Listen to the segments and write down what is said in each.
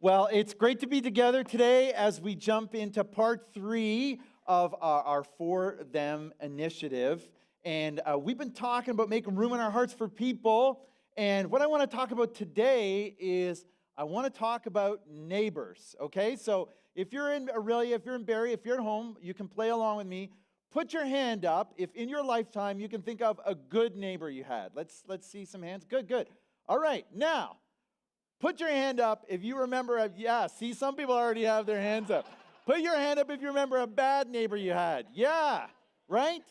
Well, it's great to be together today as we jump into part 3 of our For Them initiative. And we've been talking about making room in our hearts for people. And what I want to talk about today is I want to talk about neighbors, okay? So if you're in Aurelia, if you're in Barrie, if you're at home, you can play along with me. Put your hand up if in your lifetime you can think of a good neighbor you had. Let's see some hands. Good. All right, now. Put your hand up if you remember, see, some people already have their hands up. Put your hand up if you remember a bad neighbor you had. Yeah, right?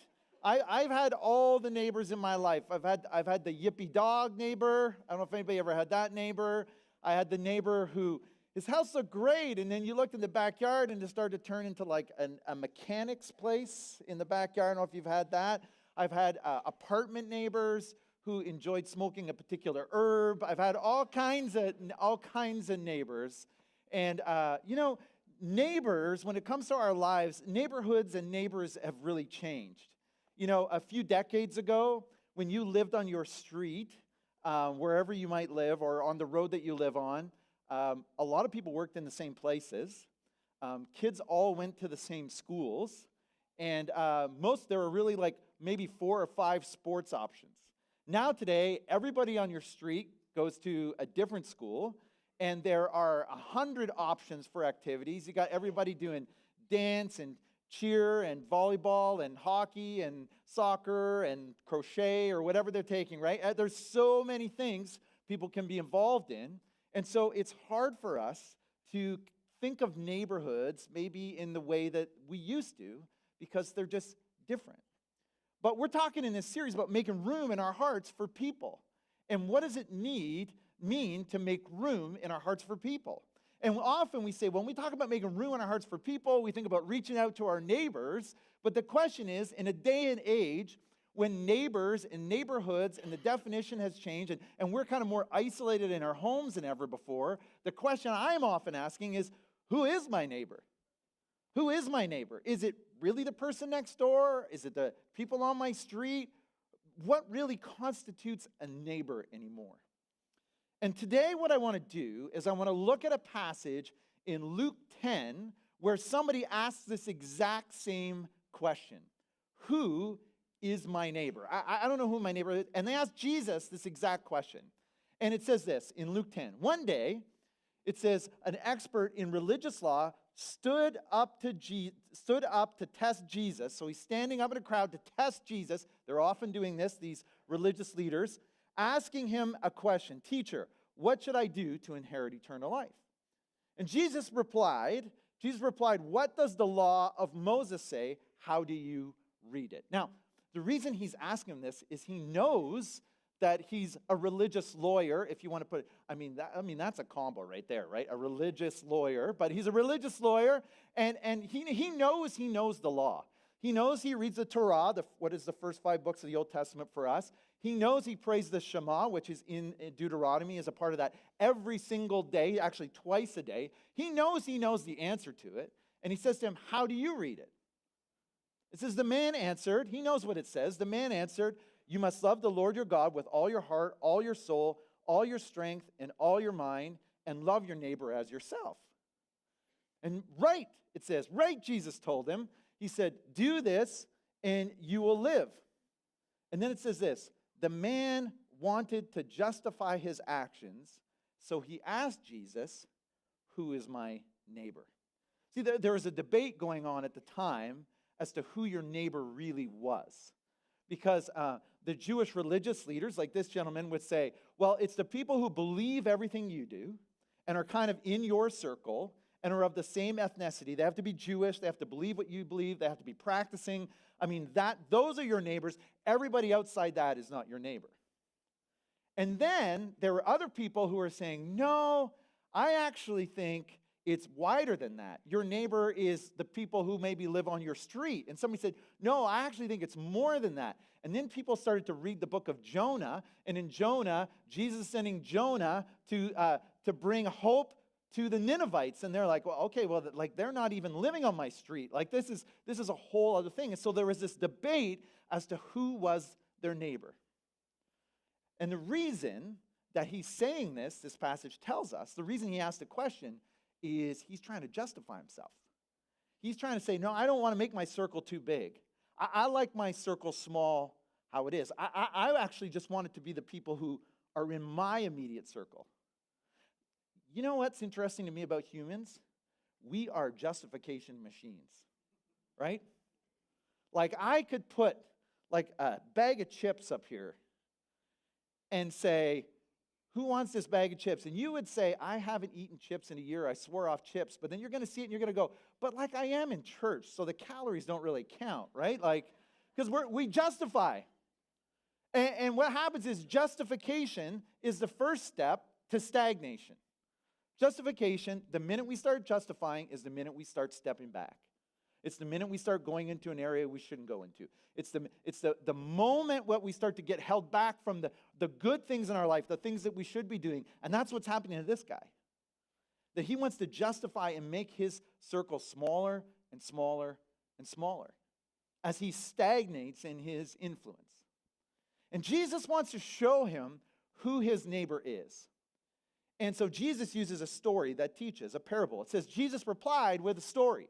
I've had all the neighbors in my life. I've had the yippy dog neighbor. I don't know if anybody ever had that neighbor. I had the neighbor who, his house looked great, and then you looked in the backyard and it started to turn into like a mechanic's place in the backyard. I don't know if you've had that. I've had apartment neighbors who enjoyed smoking a particular herb. I've had all kinds of neighbors. And, neighbors, when it comes to our lives, neighborhoods and neighbors have really changed. You know, a few decades ago, when you lived on your street, wherever you might live, or on the road that you live on, a lot of people worked in the same places. Kids all went to the same schools. And there were really like maybe 4 or 5 sports options. Now today, everybody on your street goes to a different school, and there are 100 options for activities. You got everybody doing dance and cheer and volleyball and hockey and soccer and crochet or whatever they're taking, right? There's so many things people can be involved in, and so it's hard for us to think of neighborhoods maybe in the way that we used to because they're just different. But we're talking in this series about making room in our hearts for people. And what does it mean to make room in our hearts for people? And often we say, when we talk about making room in our hearts for people, we think about reaching out to our neighbors. But the question is, in a day and age when neighbors and neighborhoods and the definition has changed, and we're kind of more isolated in our homes than ever before, the question I'm often asking is, who is my neighbor? Who is my neighbor? Is it really the person next door? Is it the people on my street? What really constitutes a neighbor anymore? And today what I want to do is I want to look at a passage in Luke 10 where somebody asks this exact same question. Who is my neighbor? I don't know who my neighbor is. And they ask Jesus this exact question. And it says this in Luke 10. One day, it says, an expert in religious law stood up to test Jesus. So he's standing up in a crowd to test Jesus. They're often doing this, these religious leaders, asking him a question. Teacher, what should I do to inherit eternal life? And Jesus replied, what does the law of Moses say? How do you read it? Now, the reason he's asking him this is he knows that he's a religious lawyer, if you want to put it, that's a combo right there, right? A religious lawyer, but he's a religious lawyer, and he knows the law. He knows he reads the Torah, what is the first 5 books of the Old Testament for us. He knows he prays the Shema, which is in Deuteronomy, as a part of that every single day, actually twice a day. He knows the answer to it, and he says to him, how do you read it? It says, the man answered, he knows what it says, the man answered, you must love the Lord your God with all your heart, all your soul, all your strength, and all your mind, and love your neighbor as yourself. And right, it says, right, Jesus told him. He said, do this, and you will live. And then it says this, the man wanted to justify his actions, so he asked Jesus, who is my neighbor? See, there was a debate going on at the time as to who your neighbor really was. Because the Jewish religious leaders, like this gentleman, would say, well, it's the people who believe everything you do and are kind of in your circle and are of the same ethnicity. They have to be Jewish. They have to believe what you believe. They have to be practicing. Those are your neighbors. Everybody outside that is not your neighbor. And then there were other people who were saying, no, I actually think it's wider than that. Your neighbor is the people who maybe live on your street. And somebody said, no, I actually think it's more than that. And then people started to read the book of Jonah. And in Jonah, Jesus is sending Jonah to bring hope to the Ninevites. And they're like, well, okay, well, they're not even living on my street. Like this is a whole other thing. And so there was this debate as to who was their neighbor. And the reason that he's saying this passage tells us, the reason he asked the question is he's trying to justify himself. He's trying to say, no, I don't want to make my circle too big. I like my circle small how it is. I actually just want it to be the people who are in my immediate circle. You know what's interesting to me about humans? We are justification machines, right? Like I could put like a bag of chips up here and say, who wants this bag of chips? And you would say, I haven't eaten chips in a year. I swore off chips. But then you're going to see it and you're going to go, but like I am in church, so the calories don't really count, right? Like, because we justify. And what happens is justification is the first step to stagnation. Justification, the minute we start justifying, is the minute we start stepping back. It's the minute we start going into an area we shouldn't go into. It's the moment what we start to get held back from the good things in our life, the things that we should be doing. And that's what's happening to this guy. That he wants to justify and make his circle smaller and smaller and smaller as he stagnates in his influence. And Jesus wants to show him who his neighbor is. And so Jesus uses a story that teaches, a parable. It says, Jesus replied with a story.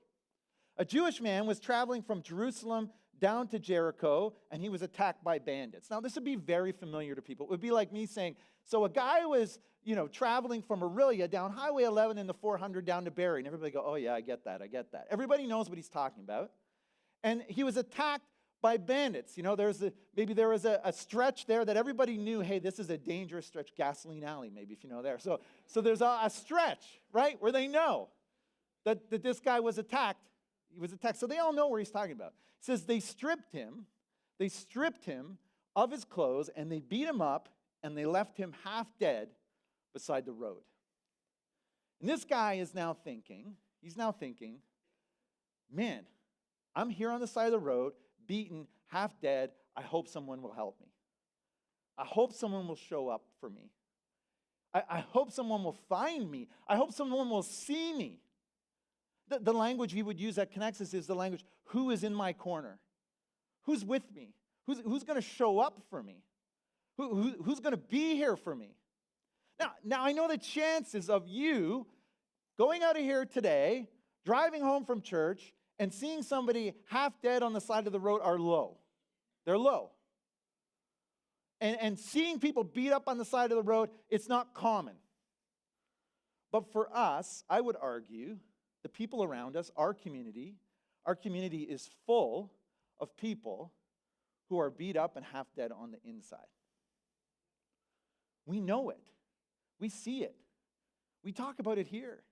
A Jewish man was traveling from Jerusalem down to Jericho, and he was attacked by bandits. Now, this would be very familiar to people. It would be like me saying, so a guy was, traveling from Aurelia down Highway 11 in the 400 down to Barrie. And everybody go, oh, yeah, I get that. Everybody knows what he's talking about. And he was attacked by bandits. Maybe there was a stretch there that everybody knew, hey, this is a dangerous stretch, Gasoline Alley, maybe, if you know there. So there's a stretch, right, where they know that this guy was attacked. He was attacked. So they all know where he's talking about. It says they stripped him of his clothes, and they beat him up, and they left him half dead beside the road. And this guy is now thinking, man, I'm here on the side of the road, beaten, half dead. I hope someone will help me. I hope someone will show up for me. I hope someone will find me. I hope someone will see me. The language we would use at Connexus is the language, who is in my corner? Who's with me? Who's going to show up for me? Who's going to be here for me? Now, I know the chances of you going out of here today, driving home from church, and seeing somebody half dead on the side of the road are low. They're low. And seeing people beat up on the side of the road, it's not common. But for us, I would argue, the people around us, our community is full of people who are beat up and half dead on the inside. We know it. We see it. We talk about it here.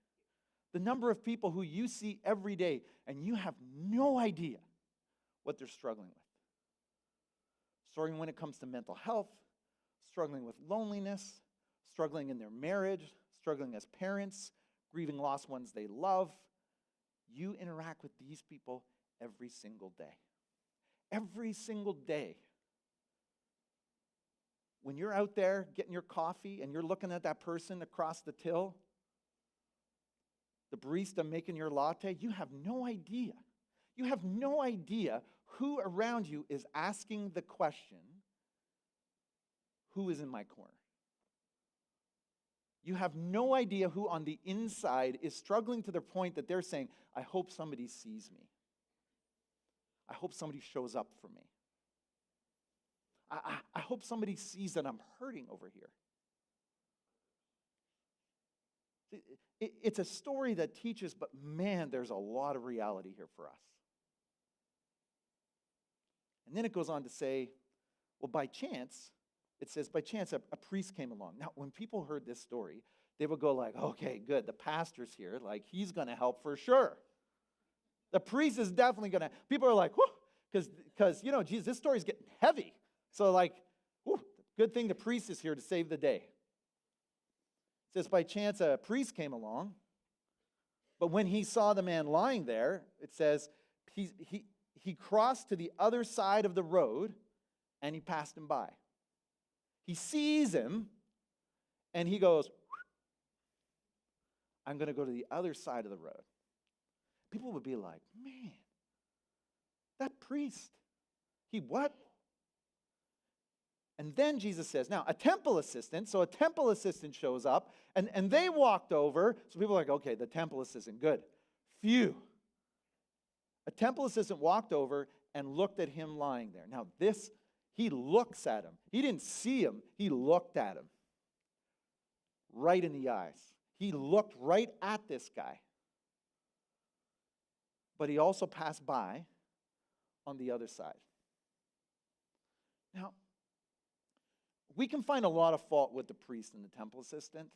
The number of people who you see every day, and you have no idea what they're struggling with. Struggling when it comes to mental health, struggling with loneliness, struggling in their marriage, struggling as parents, grieving lost ones they love. You interact with these people every single day. Every single day. When you're out there getting your coffee and you're looking at that person across the till, the barista making your latte, you have no idea. You have no idea who around you is asking the question, who is in my corner? You have no idea who on the inside is struggling to the point that they're saying, I hope somebody sees me. I hope somebody shows up for me. I hope somebody sees that I'm hurting over here. It's a story that teaches, but man, there's a lot of reality here for us. And then it goes on to say, well, by chance, it says, by chance, a priest came along. Now, when people heard this story, they would go like, okay, good, the pastor's here. Like, he's going to help for sure. The priest is definitely going to. People are like, whoo, because, Jesus, this story's getting heavy. So, like, whoo, good thing the priest is here to save the day. It says, by chance, a priest came along. But when he saw the man lying there, it says, he crossed to the other side of the road, and he passed him by. He sees him, and he goes, I'm going to go to the other side of the road. People would be like, man, that priest, he what? And then Jesus says, now, a temple assistant shows up, and they walked over. So people are like, okay, the temple assistant, good. Phew. A temple assistant walked over and looked at him lying there. Now, he looks at him. He didn't see him. He looked at him right in the eyes. He looked right at this guy. But he also passed by on the other side. Now, we can find a lot of fault with the priest and the temple assistant,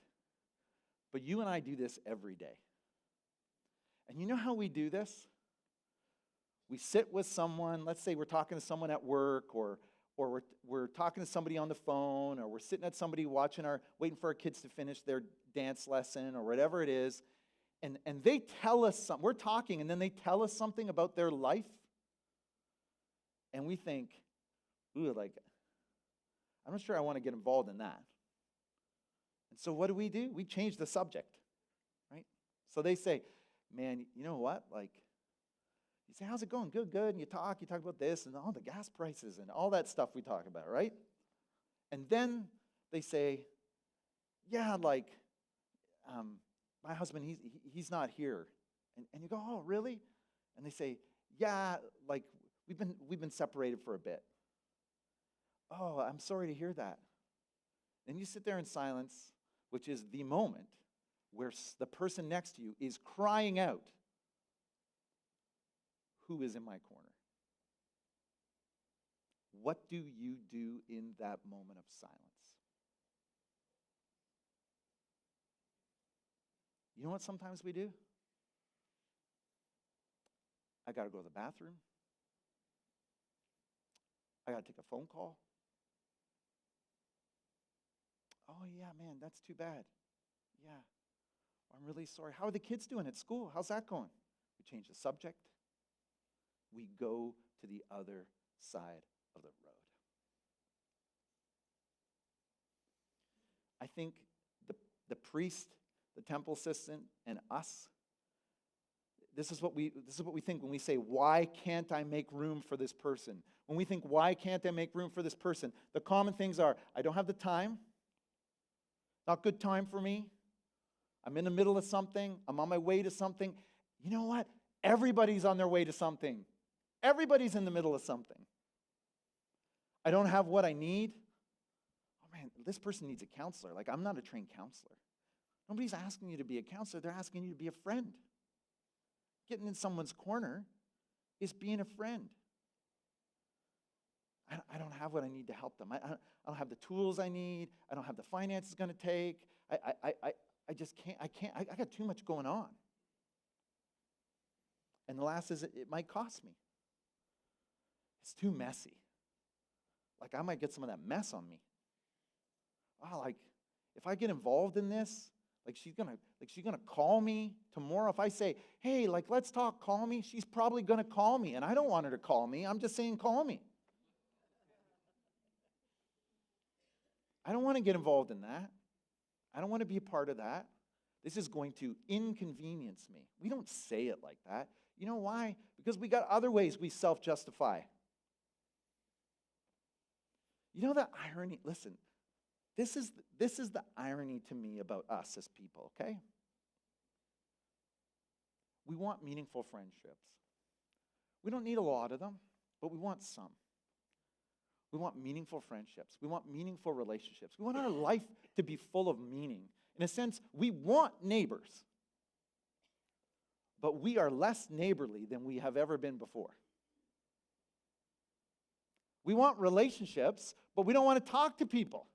but you and I do this every day. And you know how we do this? We sit with someone, let's say we're talking to someone at work, or we're talking to somebody on the phone, or we're sitting at somebody waiting for our kids to finish their dance lesson, or whatever it is, and they tell us something. We're talking, and then they tell us something about their life, and we think, ooh, like, I'm not sure I want to get involved in that. And so what do? We change the subject, right? So they say, man, you know what? Like, you say, how's it going? Good, good. And you talk about this and all the gas prices and all that stuff we talk about, right? And then they say, yeah, like, my husband, he's not here. And you go, oh, really? And they say, yeah, like, we've been separated for a bit. Oh, I'm sorry to hear that. Then you sit there in silence, which is the moment where the person next to you is crying out, who is in my corner? What do you do in that moment of silence? You know what sometimes we do? I got to go to the bathroom. I got to take a phone call. Oh, yeah, man, that's too bad. Yeah, I'm really sorry. How are the kids doing at school? How's that going? We change the subject. We go to the other side of the road. I think the priest, the temple assistant, and us, this is what we think when we say, why can't I make room for this person? When we think, why can't I make room for this person? The common things are, I don't have the time. Not good time for me. I'm in the middle of something. I'm on my way to something. You know what? Everybody's on their way to something. Everybody's in the middle of something. I don't have what I need. Oh man, this person needs a counselor. Like, I'm not a trained counselor. Nobody's asking you to be a counselor. They're asking you to be a friend. Getting in someone's corner is being a friend. I don't have what I need to help them. I don't have the tools I need. I don't have the finances it's going to take. I just can't. I got too much going on. And the last is it might cost me. It's too messy. Like, I might get some of that mess on me. Oh, like, if I get involved in this, like she's gonna call me tomorrow. If I say, hey, like, let's talk, call me, she's probably gonna call me. And I don't want her to call me. I'm just saying, call me. I don't want to get involved in that. I don't want to be a part of that. This is going to inconvenience me. We don't say it like that. You know why? Because we got other ways we self-justify. You know the irony? Listen, this is the irony to me about us as people, okay? We want meaningful friendships. We don't need a lot of them, but we want some. We want meaningful friendships. We want meaningful relationships. We want our life to be full of meaning. In a sense, we want neighbors, but we are less neighborly than we have ever been before. We want relationships, but we don't want to talk to people.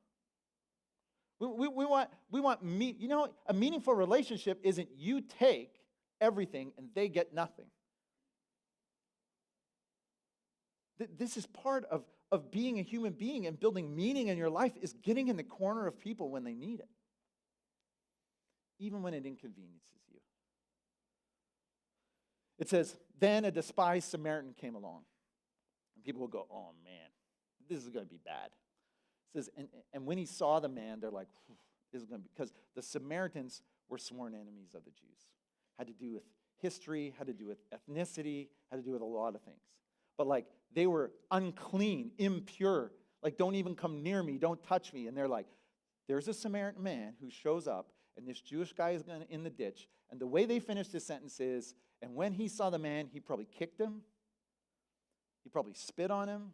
We want a meaningful relationship isn't you take everything and they get nothing. This is part of being a human being, and building meaning in your life is getting in the corner of people when they need it, even when it inconveniences you. It says, then a despised Samaritan came along. And people will go, oh man, this is going to be bad. It says, and when he saw the man, they're like, this is going to be, because the Samaritans were sworn enemies of the Jews. Had to do with history, had to do with ethnicity, had to do with a lot of things. But like, they were unclean, impure. Like, don't even come near me. Don't touch me. And they're like, there's a Samaritan man who shows up, and this Jewish guy is in the ditch. And the way they finish this sentence is, and when he saw the man, he probably kicked him. He probably spit on him.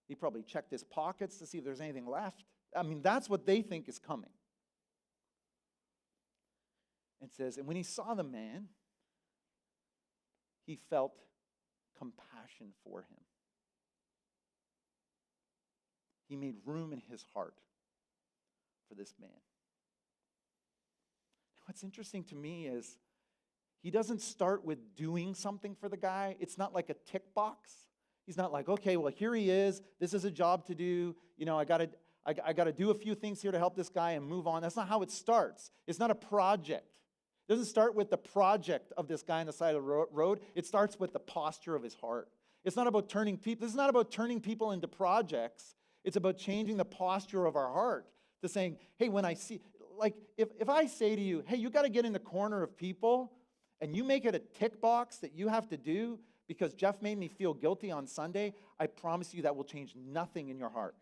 He probably checked his pockets to see if there's anything left. I mean, that's what they think is coming. It says, and when he saw the man, he felt compassion for him. He made room in his heart for this man. What's interesting to me is he doesn't start with doing something for the guy. It's not like a tick box. He's not like, okay, well, here he is. This is a job to do. You know, I got to do a few things here to help this guy and move on. That's not how it starts. It's not a project. It doesn't start with the project of this guy on the side of the road. It starts with the posture of his heart. It's not about turning people. This is not about turning people into projects. It's about changing the posture of our heart to saying, hey, when I see, like, if I say to you, hey, you got to get in the corner of people, and you make it a tick box that you have to do because Jeff made me feel guilty on Sunday, I promise you that will change nothing in your heart.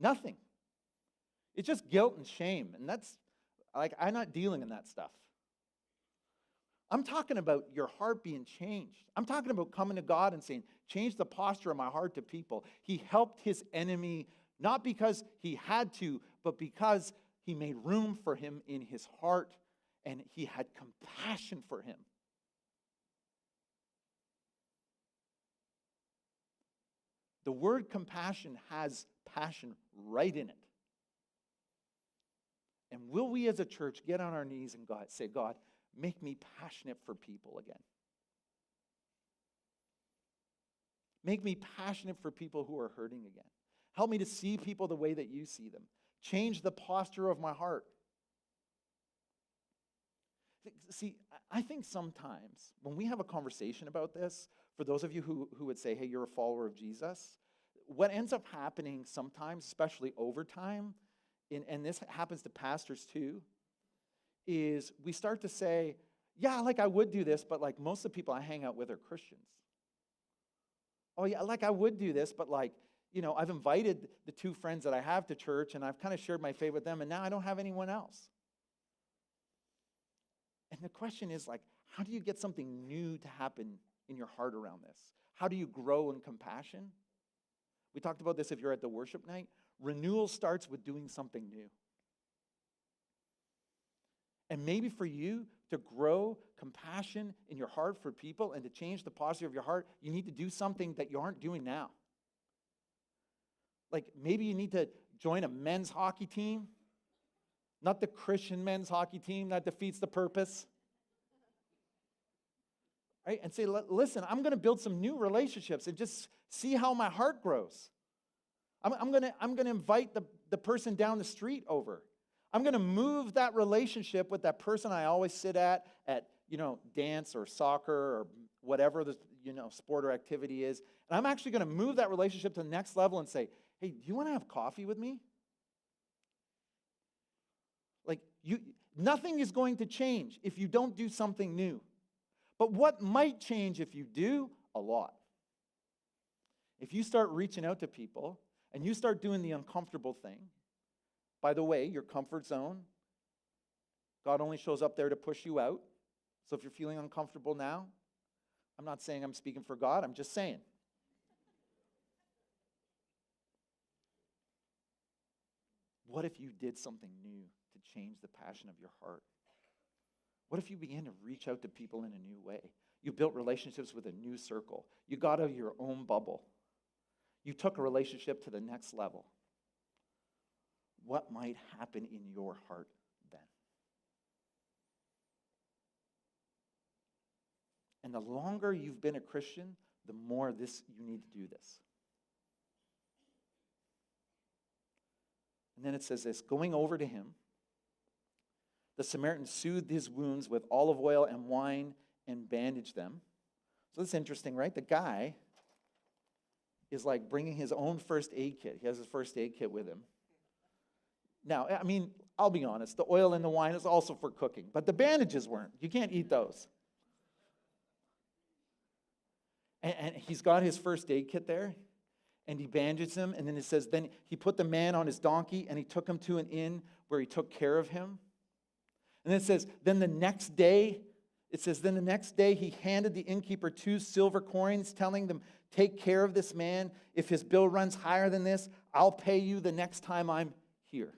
Nothing. It's just guilt and shame, and that's, like, I'm not dealing in that stuff. I'm talking about your heart being changed. I'm talking about coming to God and saying, change the posture of my heart to people. He helped his enemy, not because he had to, but because he made room for him in his heart, and he had compassion for him. The word compassion has passion right in it. And will we as a church get on our knees and say, God, make me passionate for people again. Make me passionate for people who are hurting again. Help me to see people the way that you see them. Change the posture of my heart. See, I think sometimes when we have a conversation about this, for those of you who would say, hey, you're a follower of Jesus, what ends up happening sometimes, especially over time, and this happens to pastors too, is we start to say, yeah, like I would do this, but like most of the people I hang out with are Christians. Oh yeah, like I would do this, but like, you know, I've invited the two friends that I have to church and I've kind of shared my faith with them and now I don't have anyone else. And the question is like, how do you get something new to happen in your heart around this? How do you grow in compassion? We talked about this if you're at the worship night. Renewal starts with doing something new. And maybe for you to grow compassion in your heart for people and to change the posture of your heart, you need to do something that you aren't doing now. Like maybe you need to join a men's hockey team, not the Christian men's hockey team that defeats the purpose. Right? And say, listen, I'm going to build some new relationships and just see how my heart grows. I'm going to invite the person down the street over. I'm going to move that relationship with that person I always sit at dance or soccer or whatever the sport or activity is. And I'm actually going to move that relationship to the next level and say, hey, do you want to have coffee with me? Like nothing is going to change if you don't do something new. But what might change if you do? A lot. If you start reaching out to people and you start doing the uncomfortable thing, by the way, your comfort zone, God only shows up there to push you out. So if you're feeling uncomfortable now, I'm not saying I'm speaking for God, I'm just saying. What if you did something new to change the passion of your heart? What if you began to reach out to people in a new way? You built relationships with a new circle. You got out of your own bubble. You took a relationship to the next level. What might happen in your heart then? And the longer you've been a Christian, the more you need to do this. And then it says this, going over to him, the Samaritan soothed his wounds with olive oil and wine and bandaged them. So that's interesting, right? The guy is like bringing his own first aid kit. He has his first aid kit with him. Now, I mean, I'll be honest, the oil and the wine is also for cooking, but the bandages weren't. You can't eat those. And he's got his first aid kit there, and he bandaged him. And then it says, then he put the man on his donkey, and he took him to an inn where he took care of him. And then it says, then the next day he handed the innkeeper 2 silver coins, telling them, take care of this man. If his bill runs higher than this, I'll pay you the next time I'm here.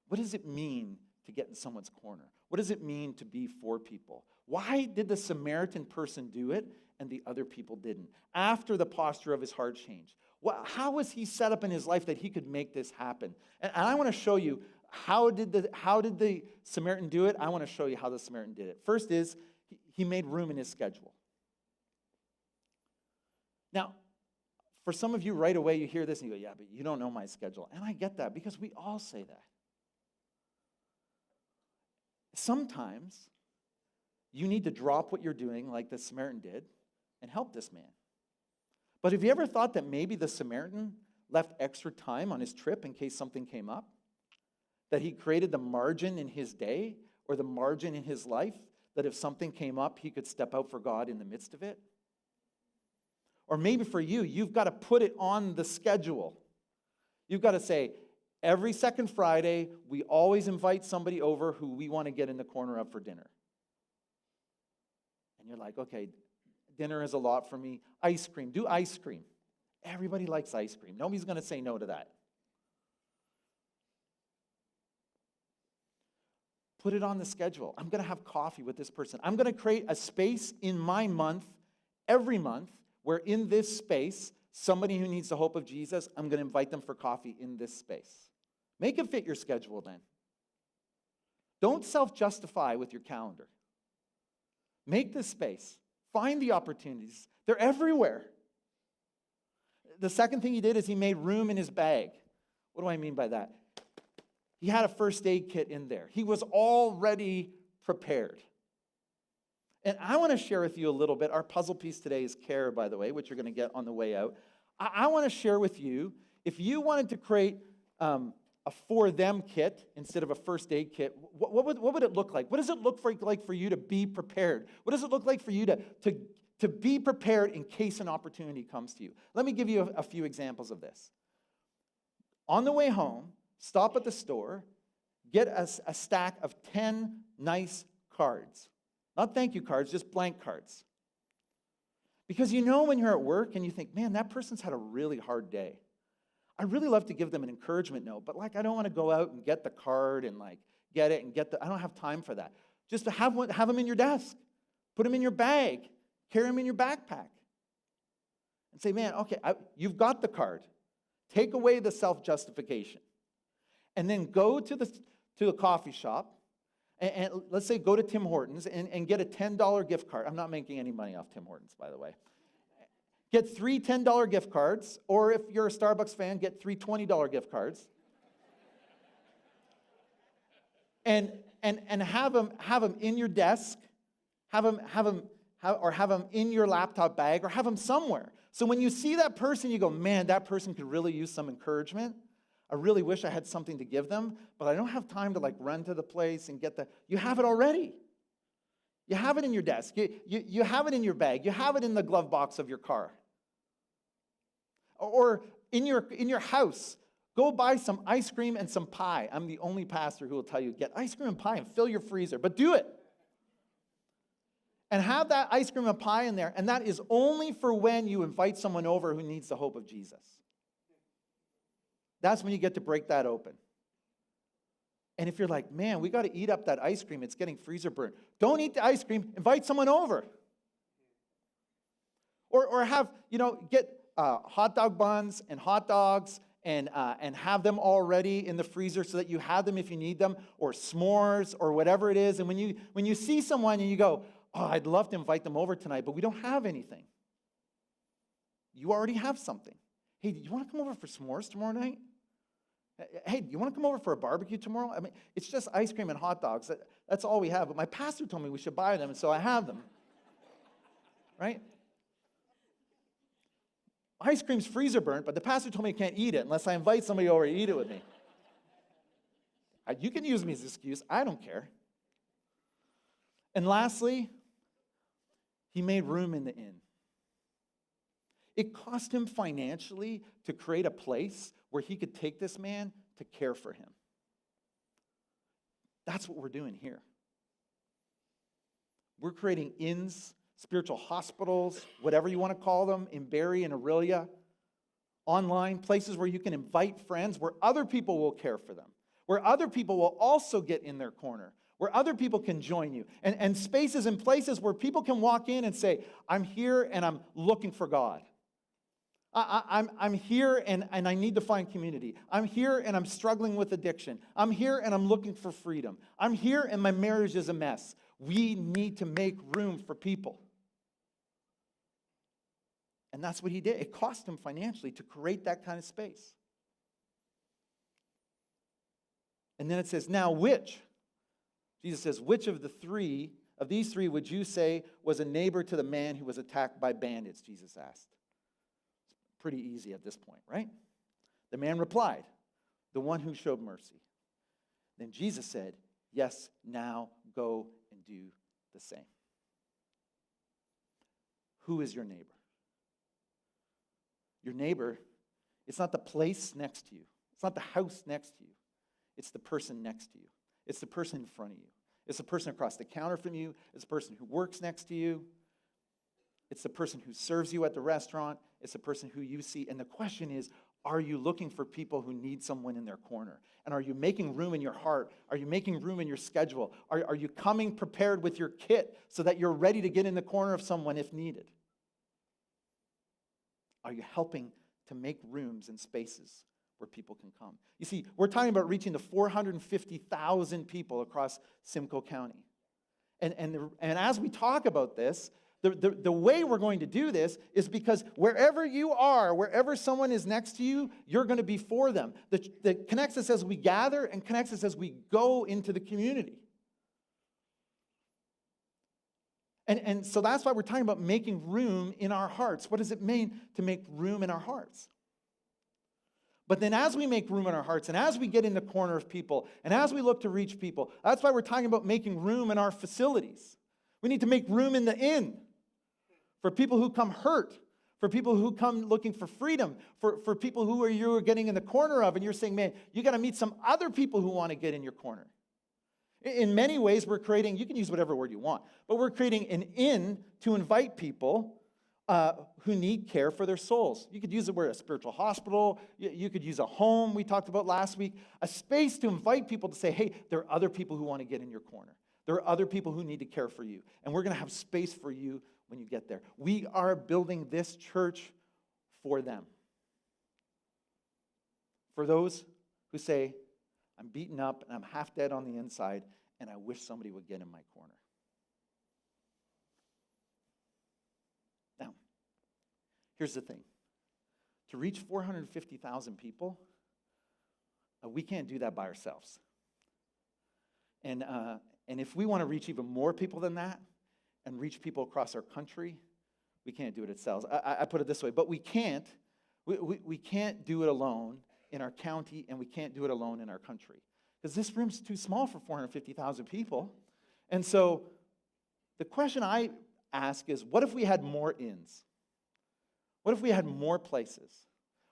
What does it mean to get in someone's corner? What does it mean to be for people? Why did the Samaritan person do it and the other people didn't? After the posture of his heart changed. How was he set up in his life that he could make this happen? And I want to show you, how did the Samaritan do it? I want to show you how the Samaritan did it. First is, he made room in his schedule. Now, for some of you, right away, you hear this and you go, yeah, but you don't know my schedule. And I get that, because we all say that. Sometimes you need to drop what you're doing, like the Samaritan did, and help this man. But have you ever thought that maybe the Samaritan left extra time on his trip in case something came up? That he created the margin in his day or the margin in his life that if something came up, he could step out for God in the midst of it? Or maybe for you, you've got to put it on the schedule. You've got to say, every second Friday, we always invite somebody over who we want to get in the corner of for dinner. And you're like, okay, dinner is a lot for me. Ice cream, do ice cream. Everybody likes ice cream. Nobody's going to say no to that. Put it on the schedule. I'm going to have coffee with this person. I'm going to create a space in my month, every month, where in this space, somebody who needs the hope of Jesus, I'm going to invite them for coffee in this space. Make it fit your schedule then. Don't self-justify with your calendar. Make the space. Find the opportunities. They're everywhere. The second thing he did is he made room in his bag. What do I mean by that? He had a first aid kit in there. He was already prepared. And I want to share with you a little bit. Our puzzle piece today is care, by the way, which you're going to get on the way out. I want to share with you, if you wanted to create a for-them kit instead of a first aid kit, what would it look like? What does it look like for you to be prepared? What does it look like for you to be prepared in case an opportunity comes to you? Let me give you a few examples of this. On the way home, stop at the store, get a stack of 10 nice cards. Not thank you cards, just blank cards. Because you know when you're at work and you think, man, that person's had a really hard day. I really love to give them an encouragement note, but I don't want to go out and get the card and get it and I don't have time for that. Just to have them in your desk. Put them in your bag. Carry them in your backpack. And say, man, okay, you've got the card. Take away the self-justification. And then go to the coffee shop, and let's say go to Tim Hortons and get a $10 gift card. I'm not making any money off Tim Hortons, by the way. Get 3 $10 gift cards, or if you're a Starbucks fan, get 3 $20 gift cards. And have them in your desk, have them in your laptop bag, or have them somewhere. So when you see that person, you go, man, that person could really use some encouragement. I really wish I had something to give them, but I don't have time to run to the place and get you have it already. You have it in your desk. You have it in your bag. You have it in the glove box of your car. Or in your house, go buy some ice cream and some pie. I'm the only pastor who will tell you, get ice cream and pie and fill your freezer, but do it. And have that ice cream and pie in there, and that is only for when you invite someone over who needs the hope of Jesus. That's when you get to break that open. And if you're like, man, we got to eat up that ice cream, it's getting freezer burnt. Don't eat the ice cream, invite someone over. Or have, get hot dog buns and hot dogs and have them already in the freezer so that you have them if you need them, or s'mores or whatever it is. And when you see someone and you go, oh, I'd love to invite them over tonight, but we don't have anything. You already have something. Hey, do you want to come over for s'mores tomorrow night? Hey, do you want to come over for a barbecue tomorrow? I mean, it's just ice cream and hot dogs. That's all we have. But my pastor told me we should buy them, and so I have them. Right? Ice cream's freezer burnt, but the pastor told me I can't eat it unless I invite somebody over to eat it with me. You can use me as an excuse. I don't care. And lastly, he made room in the inn. It cost him financially to create a place where he could take this man to care for him. That's what we're doing here. We're creating inns, spiritual hospitals, whatever you want to call them, in Barrie and Aurelia, online, places where you can invite friends, where other people will care for them, where other people will also get in their corner, where other people can join you, and spaces and places where people can walk in and say, I'm here and I'm looking for God. I'm here and I need to find community. I'm here and I'm struggling with addiction. I'm here and I'm looking for freedom. I'm here and my marriage is a mess. We need to make room for people. And that's what he did. It cost him financially to create that kind of space. And then it says, now which? Jesus says, which of these three would you say was a neighbor to the man who was attacked by bandits? Jesus asked. It's pretty easy at this point, right? The man replied, the one who showed mercy. Then Jesus said, yes, now go and do the same. Who is your neighbor? Your neighbor, it's not the place next to you. It's not the house next to you. It's the person next to you. It's the person in front of you. It's the person across the counter from you. It's the person who works next to you. It's the person who serves you at the restaurant. It's the person who you see. And the question is, are you looking for people who need someone in their corner? And are you making room in your heart? Are you making room in your schedule? Are you coming prepared with your kit so that you're ready to get in the corner of someone if needed? Are you helping to make rooms and spaces where people can come? You see, we're talking about reaching the 450,000 people across Simcoe County. And as we talk about this, the way we're going to do this is because wherever you are, wherever someone is next to you, you're going to be for them. The Connexus says we gather, and Connexus says we go into the community. And so that's why we're talking about making room in our hearts. What does it mean to make room in our hearts? But then as we make room in our hearts, and as we get in the corner of people, and as we look to reach people, that's why we're talking about making room in our facilities. We need to make room in the inn for people who come hurt, for people who come looking for freedom, for people who you're getting in the corner of, and you're saying, man, you got to meet some other people who want to get in your corner. In many ways, we're creating, you can use whatever word you want, but we're creating an inn to invite people who need care for their souls. You could use the word a spiritual hospital. You could use a home we talked about last week, a space to invite people to say, hey, there are other people who want to get in your corner. There are other people who need to care for you, and we're going to have space for you when you get there. We are building this church for them. For those who say, I'm beaten up and I'm half dead on the inside, and I wish somebody would get in my corner. Now, here's the thing. To reach 450,000 people, we can't do that by ourselves. And if we want to reach even more people than that, and reach people across our country, we can't do it ourselves. I put it this way, but we can't do it alone in our county, and we can't do it alone in our country. Because this room's too small for 450,000 people. And so the question I ask is, what if we had more inns? What if we had more places?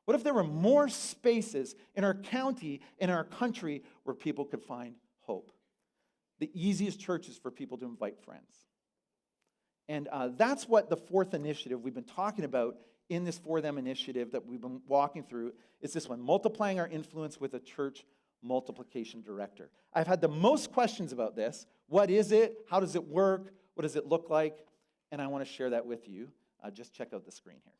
What if there were more spaces in our county, in our country, where people could find hope? The easiest churches for people to invite friends. And that's what the fourth initiative we've been talking about in this For Them initiative that we've been walking through is this one, multiplying our influence with a church multiplication director. I've had the most questions about this. What is it? How does it work? What does it look like? And I want to share that with you. Just check out the screen here.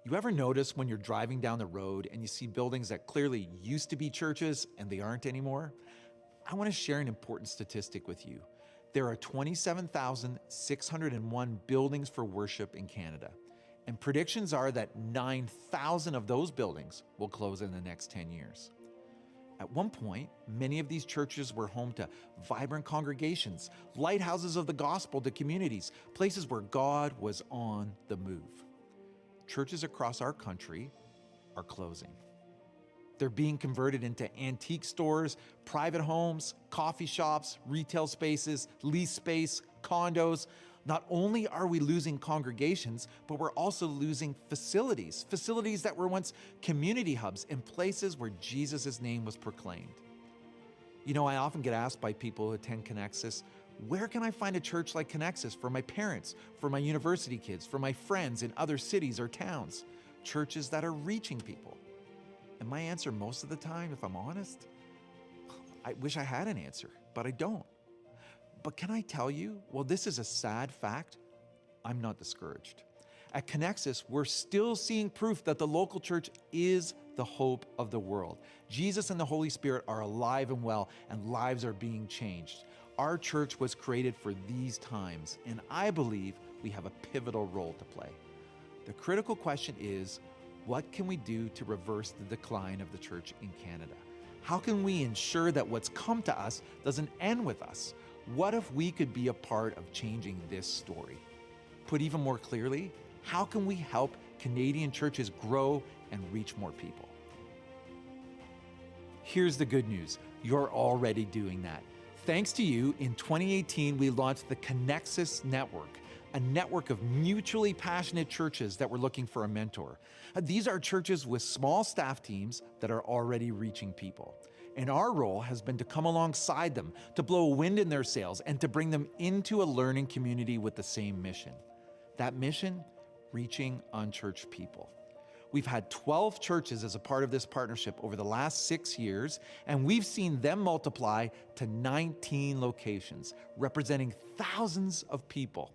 You ever notice when you're driving down the road and you see buildings that clearly used to be churches and they aren't anymore? I want to share an important statistic with you. There are 27,601 buildings for worship in Canada, and predictions are that 9,000 of those buildings will close in the next 10 years. At one point, many of these churches were home to vibrant congregations, lighthouses of the gospel to communities, places where God was on the move. Churches across our country are closing. They're being converted into antique stores, private homes, coffee shops, retail spaces, lease space, condos. Not only are we losing congregations, but we're also losing facilities that were once community hubs and places where Jesus' name was proclaimed. You know, I often get asked by people who attend Connexus, where can I find a church like Connexus for my parents, for my university kids, for my friends in other cities or towns? Churches that are reaching people. And my answer most of the time, if I'm honest, I wish I had an answer, but I don't. But can I tell you, while this is a sad fact, I'm not discouraged. At Connexus, we're still seeing proof that the local church is the hope of the world. Jesus and the Holy Spirit are alive and well, and lives are being changed. Our church was created for these times, and I believe we have a pivotal role to play. The critical question is, what can we do to reverse the decline of the church in Canada? How can we ensure that what's come to us doesn't end with us? What if we could be a part of changing this story? Put even more clearly, how can we help Canadian churches grow and reach more people? Here's the good news. You're already doing that. Thanks to you, in 2018, we launched the Connexus Network, a network of mutually passionate churches that were looking for a mentor. These are churches with small staff teams that are already reaching people. And our role has been to come alongside them, to blow a wind in their sails, and to bring them into a learning community with the same mission. That mission, reaching unchurched people. We've had 12 churches as a part of this partnership over the last 6 years, and we've seen them multiply to 19 locations, representing thousands of people.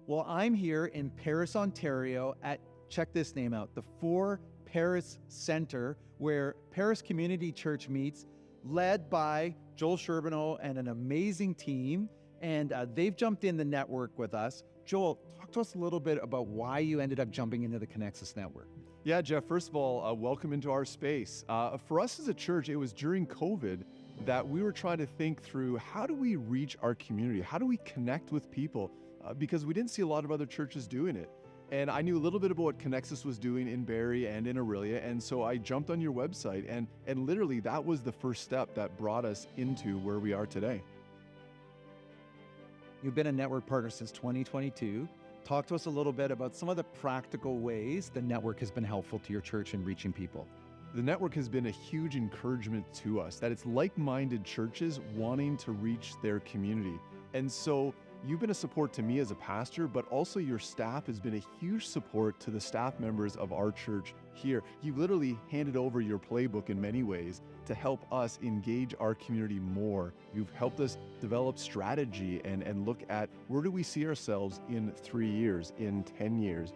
Well, I'm here in Paris, Ontario at, check this name out, the 4 Paris Center, where Paris Community Church meets, led by Joel Sherbino and an amazing team. And they've jumped in the network with us. Joel, talk to us a little bit about why you ended up jumping into the Connexus network. Yeah, Jeff, first of all, welcome into our space. For us as a church, it was during COVID that we were trying to think through, how do we reach our community? How do we connect with people? Because we didn't see a lot of other churches doing it. And I knew a little bit about what Connexus was doing in Barrie and in Orillia, and so I jumped on your website, and literally that was the first step that brought us into where we are today. You've been a network partner since 2022. Talk to us a little bit about some of the practical ways the network has been helpful to your church in reaching people. The network has been a huge encouragement to us, that it's like-minded churches wanting to reach their community. And so you've been a support to me as a pastor, but also your staff has been a huge support to the staff members of our church here. You literally handed over your playbook in many ways to help us engage our community more. You've helped us develop strategy and look at where do we see ourselves in 3 years, in 10 years.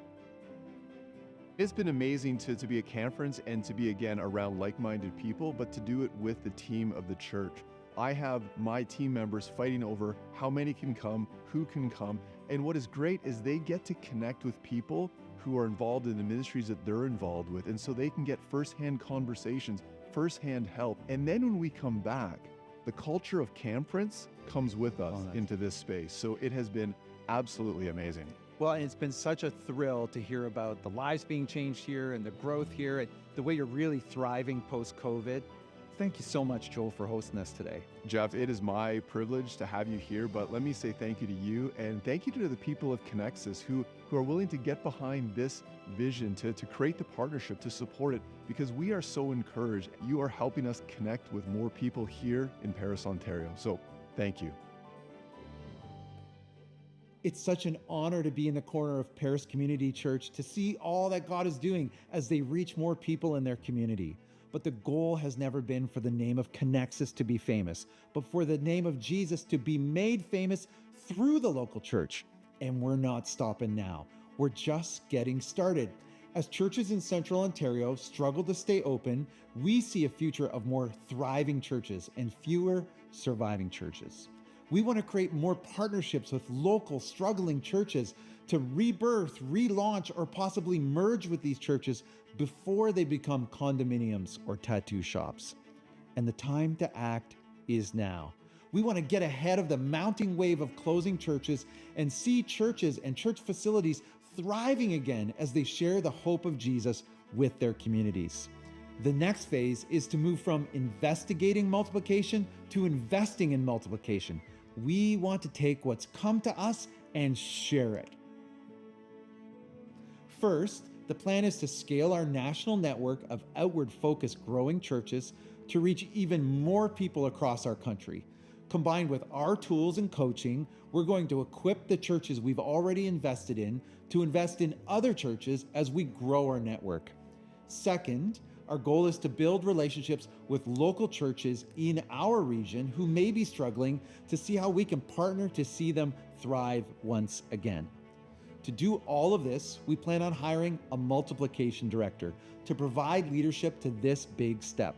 It's been amazing to be at conference and to be again around like-minded people, but to do it with the team of the church. I have my team members fighting over how many can come, who can come, and what is great is they get to connect with people who are involved in the ministries that they're involved with, and so they can get firsthand conversations, firsthand help. And then when we come back, the culture of conference comes with us into this space. So it has been absolutely amazing. Well, and it's been such a thrill to hear about the lives being changed here and the growth here and the way you're really thriving post-COVID. Thank you so much, Joel, for hosting us today. Jeff, it is my privilege to have you here, but let me say thank you to you and thank you to the people of Connexus who are willing to get behind this vision, to create the partnership, to support it, because we are so encouraged. You are helping us connect with more people here in Paris, Ontario. So thank you. It's such an honor to be in the corner of Paris Community Church, to see all that God is doing as they reach more people in their community. But the goal has never been for the name of Connexus to be famous, but for the name of Jesus to be made famous through the local church. And we're not stopping now. We're just getting started. As churches in Central Ontario struggle to stay open, we see a future of more thriving churches and fewer surviving churches. We want to create more partnerships with local struggling churches to rebirth, relaunch, or possibly merge with these churches before they become condominiums or tattoo shops. And the time to act is now. We want to get ahead of the mounting wave of closing churches and see churches and church facilities thriving again as they share the hope of Jesus with their communities. The next phase is to move from investigating multiplication to investing in multiplication. We want to take what's come to us and share it. First, the plan is to scale our national network of outward-focused growing churches to reach even more people across our country. Combined with our tools and coaching, we're going to equip the churches we've already invested in to invest in other churches as we grow our network. Second, our goal is to build relationships with local churches in our region who may be struggling to see how we can partner to see them thrive once again. To do all of this, we plan on hiring a multiplication director to provide leadership to this big step.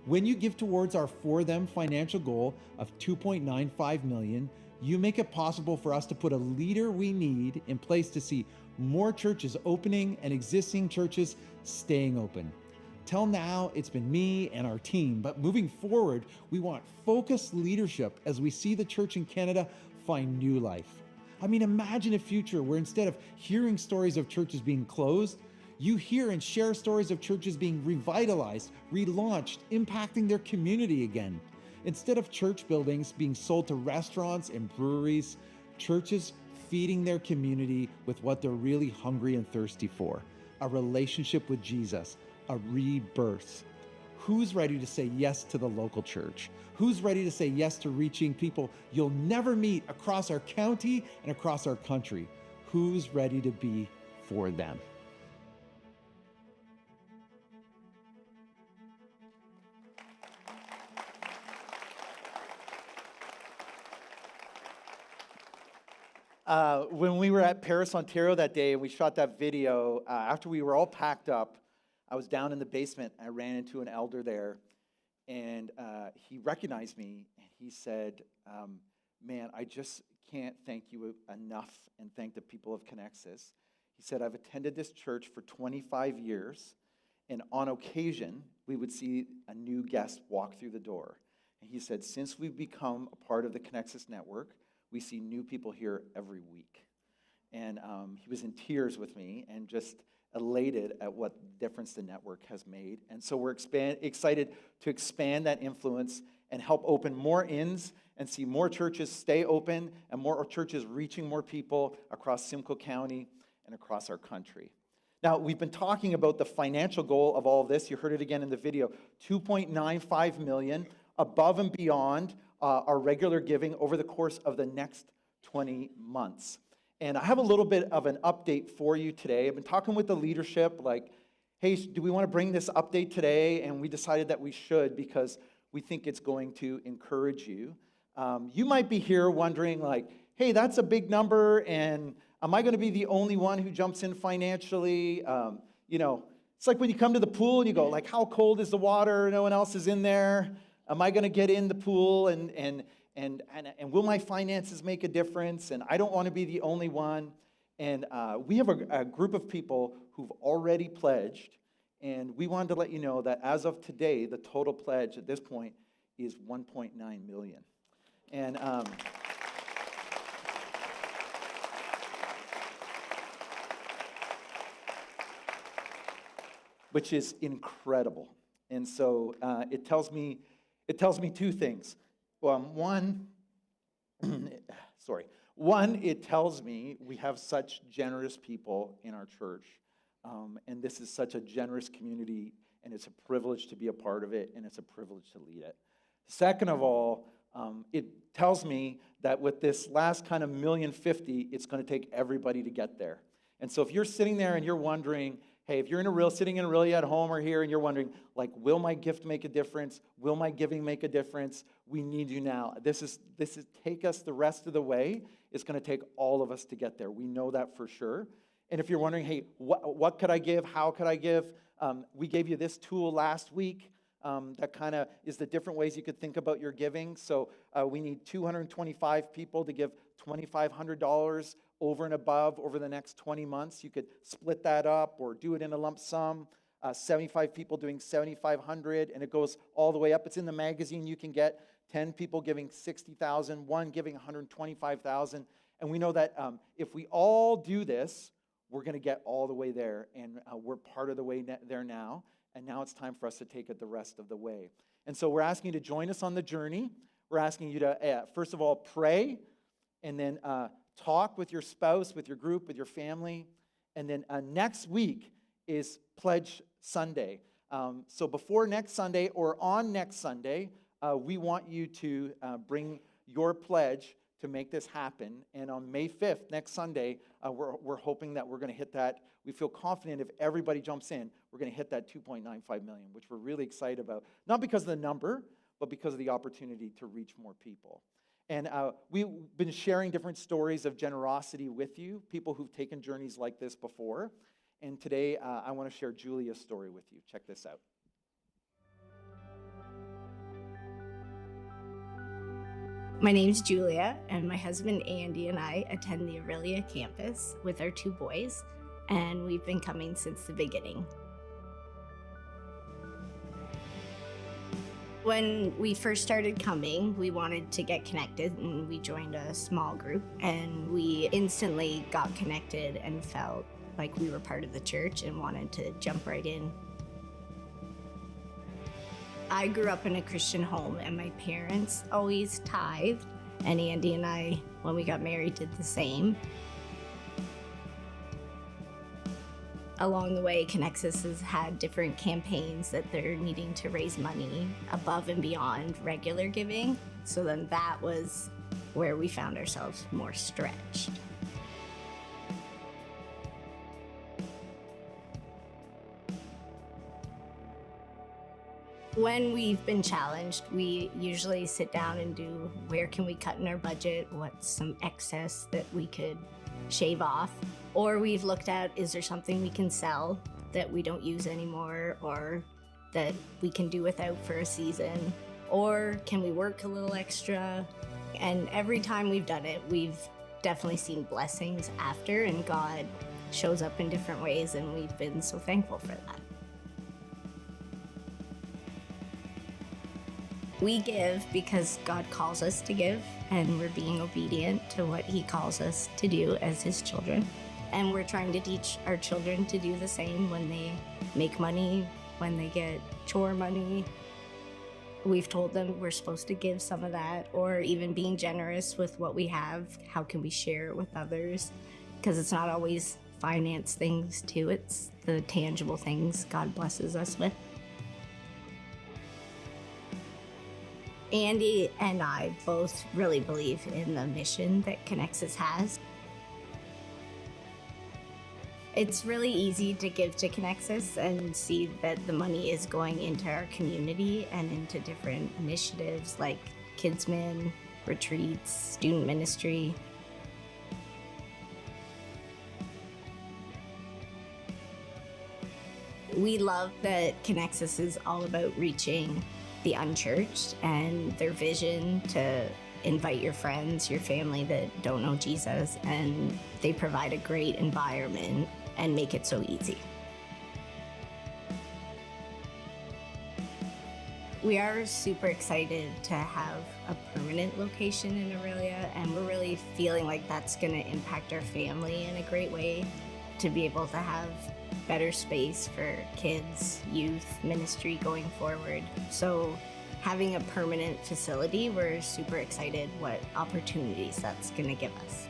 When you give towards our For Them financial goal of $2.95 million, you make it possible for us to put a leader we need in place to see more churches opening and existing churches staying open. Till now, it's been me and our team, but moving forward, we want focused leadership as we see the church in Canada find new life. I mean, imagine a future where instead of hearing stories of churches being closed, you hear and share stories of churches being revitalized, relaunched, impacting their community again. Instead of church buildings being sold to restaurants and breweries, churches feeding their community with what they're really hungry and thirsty for, a relationship with Jesus, a rebirth. Who's ready to say yes to the local church? Who's ready to say yes to reaching people you'll never meet across our county and across our country? Who's ready to be for them? When we were at Paris, Ontario that day and we shot that video, after we were all packed up, I was down in the basement. I ran into an elder there, and he recognized me, and he said, man, I just can't thank you enough and thank the people of Connexus. He said, I've attended this church for 25 years, and on occasion, we would see a new guest walk through the door. And he said, since we've become a part of the Connexus network, we see new people here every week. And he was in tears with me and just elated at what difference the network has made. And so we're excited to expand that influence and help open more inns and see more churches stay open and more churches reaching more people across Simcoe County and across our country. Now, we've been talking about the financial goal of all of this. You heard it again in the video, $2.95 million above and beyond our regular giving over the course of the next 20 months. And I have a little bit of an update for you today. I've been talking with the leadership, like, hey, do we want to bring this update today? And we decided that we should because we think it's going to encourage you. You might be here wondering, like, hey, that's a big number, and am I going to be the only one who jumps in financially? It's like when you come to the pool and you go, like, how cold is the water? No one else is in there. Am I going to get in the pool and will my finances make a difference? And I don't want to be the only one. And we have a group of people who've already pledged, and we wanted to let you know that as of today, the total pledge at this point is $1.9 million. And which is incredible. And so it tells me two things. One, it tells me we have such generous people in our church, and this is such a generous community, and it's a privilege to be a part of it, and it's a privilege to lead it. Second of all, it tells me that with this last kind of $1.05 million, it's going to take everybody to get there. And so if you're sitting there and you're wondering, hey, if you're sitting in a really at home or here and you're wondering, like, will my gift make a difference? Will my giving make a difference? We need you now. This is take us the rest of the way. It's going to take all of us to get there. We know that for sure. And if you're wondering, hey, what could I give? How could I give? We gave you this tool last week that kind of is the different ways you could think about your giving. So we need 225 people to give $2,500 over and above over the next 20 months. You could split that up or do it in a lump sum. 75 people doing $7,500, and it goes all the way up. It's in the magazine. You can get 10 people giving $60,000, one giving $125,000. And we know that if we all do this, we're going to get all the way there, and we're part of the way there now, and now it's time for us to take it the rest of the way. And so we're asking you to join us on the journey. We're asking you to, first of all, pray, and then talk with your spouse, with your group, with your family. And then next week is Pledge Sunday. So before next Sunday or on next Sunday, we want you to bring your pledge to make this happen. And on May 5th, next Sunday, we're hoping that we're going to hit that. We feel confident if everybody jumps in, we're going to hit that 2.95 million, which we're really excited about. Not because of the number, but because of the opportunity to reach more people. And we've been sharing different stories of generosity with you, people who've taken journeys like this before. And today, I want to share Julia's story with you. Check this out. My name's Julia, and my husband Andy and I attend the Aurelia campus with our 2 boys, and we've been coming since the beginning. When we first started coming, we wanted to get connected, and we joined a small group, and we instantly got connected and felt like we were part of the church and wanted to jump right in. I grew up in a Christian home, and my parents always tithed, and Andy and I, when we got married, did the same. Along the way, Connexus has had different campaigns that they're needing to raise money above and beyond regular giving, so then that was where we found ourselves more stretched. When we've been challenged, we usually sit down and do where can we cut in our budget, what's some excess that we could shave off, or we've looked at is there something we can sell that we don't use anymore or that we can do without for a season, or can we work a little extra? And every time we've done it, we've definitely seen blessings after, and God shows up in different ways, and we've been so thankful for that. We give because God calls us to give, and we're being obedient to what He calls us to do as His children. And we're trying to teach our children to do the same when they make money, when they get chore money. We've told them we're supposed to give some of that, or even being generous with what we have. How can we share it with others? Because it's not always finance things too, it's the tangible things God blesses us with. Andy and I both really believe in the mission that Connexus has. It's really easy to give to Connexus and see that the money is going into our community and into different initiatives like Kidsmen, retreats, student ministry. We love that Connexus is all about reaching the unchurched, and their vision to invite your friends, your family that don't know Jesus, and they provide a great environment and make it so easy. We are super excited to have a permanent location in Aurelia, and we're really feeling like that's going to impact our family in a great way, to be able to have better space for kids, youth, ministry going forward. So having a permanent facility, we're super excited what opportunities that's going to give us.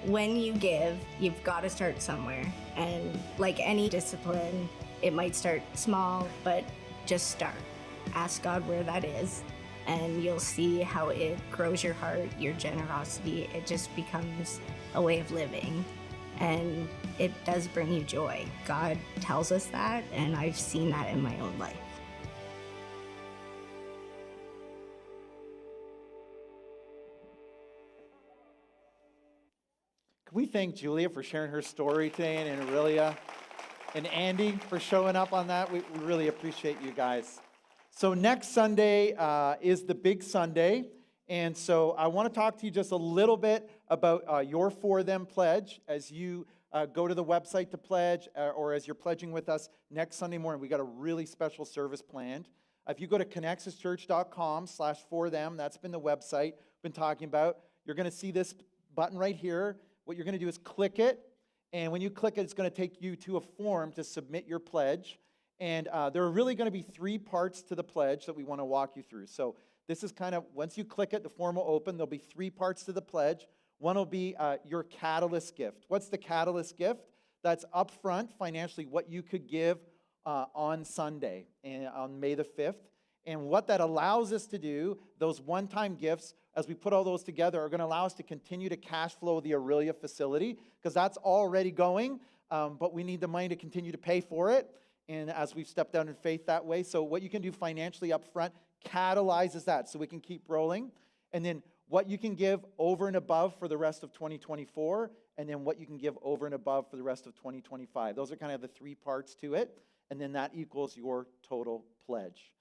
When you give, you've got to start somewhere. And like any discipline, it might start small, but just start. Ask God where that is, and you'll see how it grows your heart, your generosity. It just becomes a way of living, and it does bring you joy. God tells us that, and I've seen that in my own life. Can we thank Julia for sharing her story today, and Aurelia, and Andy for showing up on that? We really appreciate you guys. So next Sunday is the big Sunday, and so I want to talk to you just a little bit about your For Them pledge as you go to the website to pledge, or as you're pledging with us next Sunday morning. We got a really special service planned. If you go to connexuschurch.com/forthem, that's been the website. been talking about. You're going to see this button right here. What you're going to do is click it. And when you click it, it's going to take you to a form to submit your pledge. And there are really going to be 3 parts to the pledge that we want to walk you through. So this is kind of, once you click it, the form will open. There'll be 3 parts to the pledge. One will be your catalyst gift. What's the catalyst gift? That's upfront financially what you could give on Sunday, and on May the 5th. And what that allows us to do, those one-time gifts, as we put all those together, are going to allow us to continue to cash flow the Aurelia facility, because that's already going, but we need the money to continue to pay for it. And as we've stepped out in faith that way, so what you can do financially up front catalyzes that so we can keep rolling. And then what you can give over and above for the rest of 2024, and then what you can give over and above for the rest of 2025. Those are kind of the 3 parts to it, and then that equals your total pledge.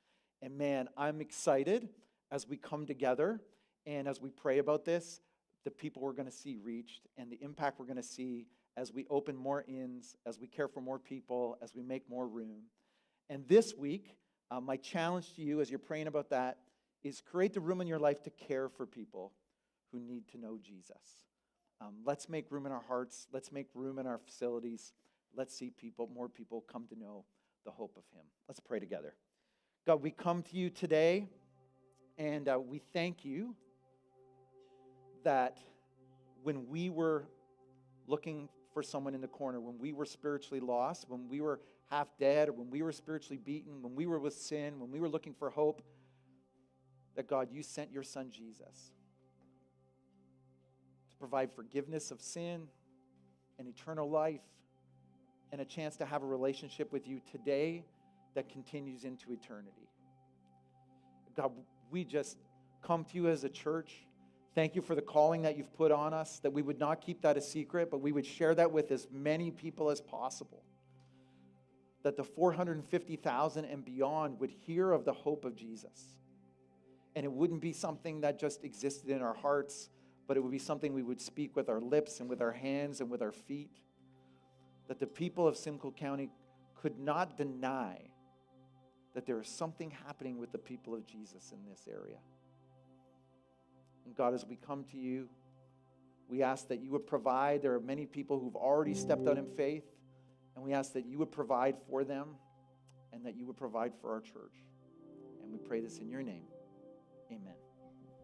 And man, I'm excited as we come together and as we pray about this, the people we're going to see reached and the impact we're going to see as we open more inns, as we care for more people, as we make more room. And this week, my challenge to you as you're praying about that is create the room in your life to care for people who need to know Jesus. Let's make room in our hearts. Let's make room in our facilities. Let's see more people come to know the hope of him. Let's pray together. God, we come to you today, and we thank you that when we were looking for someone in the corner, when we were spiritually lost, when we were half dead, or when we were spiritually beaten, when we were with sin, when we were looking for hope, that God, you sent your son Jesus to provide forgiveness of sin and eternal life and a chance to have a relationship with you today that continues into eternity. God, we just come to you as a church. Thank you for the calling that you've put on us, that we would not keep that a secret, but we would share that with as many people as possible. That the 450,000 and beyond would hear of the hope of Jesus. And it wouldn't be something that just existed in our hearts, but it would be something we would speak with our lips and with our hands and with our feet. That the people of Simcoe County could not deny that there is something happening with the people of Jesus in this area. And God, as we come to you, we ask that you would provide. There are many people who've already stepped out in faith, and we ask that you would provide for them and that you would provide for our church. And we pray this in your name. Amen.